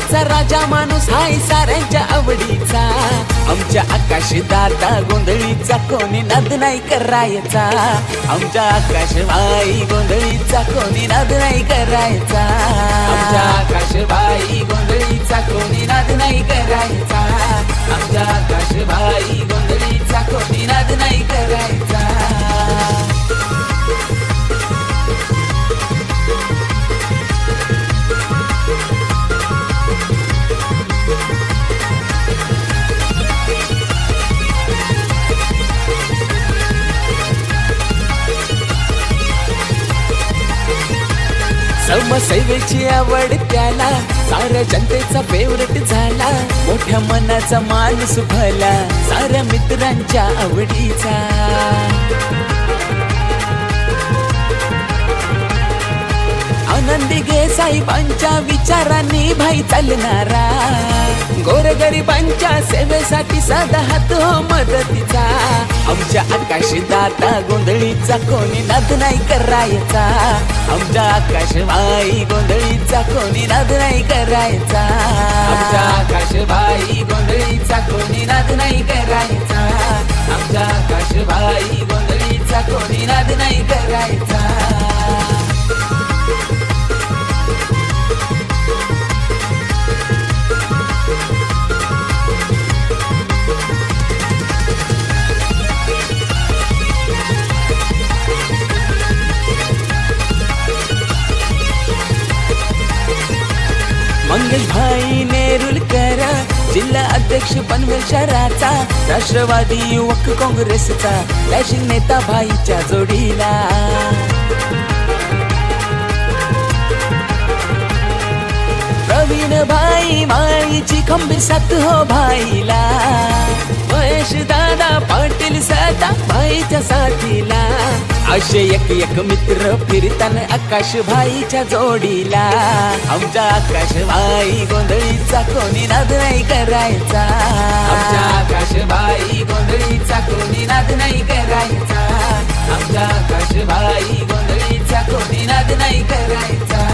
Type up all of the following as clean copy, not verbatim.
नादाचा राजा माणूस हाय साऱ्यांच्या आवडीचा. आमच्या आकाश दाता गोंधळीचा कोणी नाद नाही करायचा. आमच्या आकाश बाई गोंधळीचा कोणी नाद नाही करायचा. आमच्या आकाश बाई गोंधळीचा कोणी नाद नाही करायचा. आमच्या आकाश बाई गोंधळीचा कोणी नाद नाही करायचा. समसैवेची आवड त्याला साऱ्या जनतेचा फेवरेट झाला. मोठ्या मनाचा माणूस भला साऱ्या मित्रांच्या आवडीचा. आनंदी घे साहेबांच्या विचारांनी भाई चालणारा. गोरगरिबांच्या सेवेसाठी सदा हात हो मदतीचा. आमच्या आकाश दाता गोंधळीचा कोणी नाद नाही करायचा. आमच्या आकाश बाई गोंधळीचा कोणी नाद नाही करायचा. आमच्या आकाश बाई गोंधळीचा कोणी नाद नाही करायचा. आमच्या आकाश बाई गोंधळीचा कोणी नाद नाही करायचा. मंगेश भाई नेरुलकर जिल्हा अध्यक्ष पनवेल शहराचा. राष्ट्रवादी युवक काँग्रेसचा डॅशिंग नेता भाईच्या जोडीला. प्रवीण भाई माईची खंबीर साथ हो भाईला. महेश दादा पाटील सदा भाईच्या साथीला. असे एक एक मित्र फिरताना आकाश भाईच्या जोडीला. आमच्या आकाश भाई गोंधळीचा कोणी नाद नाही करायचा. आमच्या आकाश भाई गोंधळीचा कोणी नाद नाही करायचा. आमच्या आकाश भाई गोंधळीचा कोणी नाद नाही करायचा.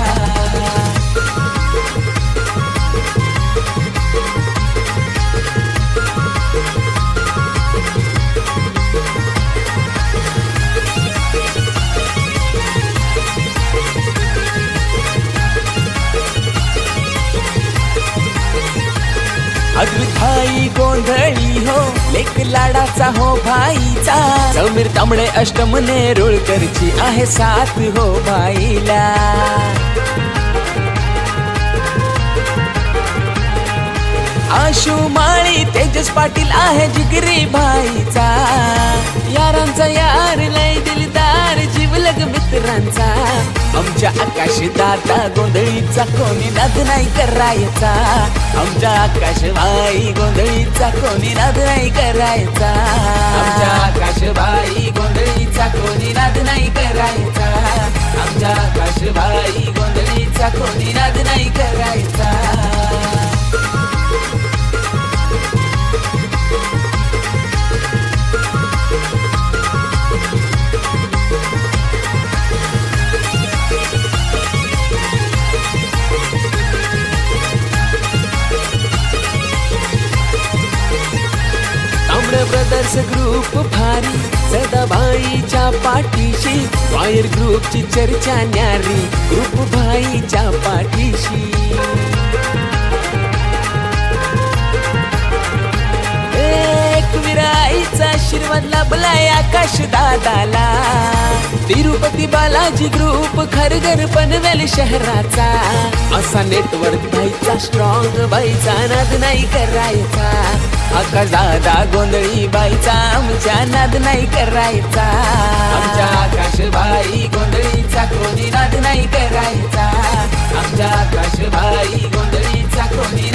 अद्भुत भाई गोंधळी हो लेक लाडाचा हो भाईचा. समीर तांबडे अष्टम नेरुळकरची आहे साथ हो भाईला. आशू माळी तेजस पाटील आहे जिगरी भाईचा. यारांचा यार लय दिलदार जीवलग मित्रांचा. आमच्या आकाश दाता गोंधळीचा कोणी नाद नाही करायचा. आमच्या आकाश बाई गोंधळीचा कोणी नाद नाही करायचा. आमच्या आकाश बाई गोंधळीचा कोणी नाद नाही करायचा. आमच्या आकाश बाई गोंधळीचा कोणी नाद नाही करायचा. ब्रदर्स ग्रुप भारी सदाबाईच्या पाठीशी. वायर ग्रुपची चर्चा न्यारी ग्रुप भाईच्या पाठीशी. एकविराईचा आशीर्वाद लाभलाय आकाश दादाला. तिरुपती बालाजी ग्रुप खरगर पनवेल शहराचा. असा नेटवर्क भाईचा स्ट्रॉंग बाईचा नाद नाही करायचा. आकाश दादा गोंधळी बाईचा आमच्या नाद नाही करायचा. आमच्या आकाश बाई गोंधळीचा कोणी नाद नाही करायचा. आमच्या आकाश बाई गोंधळीचा कोणी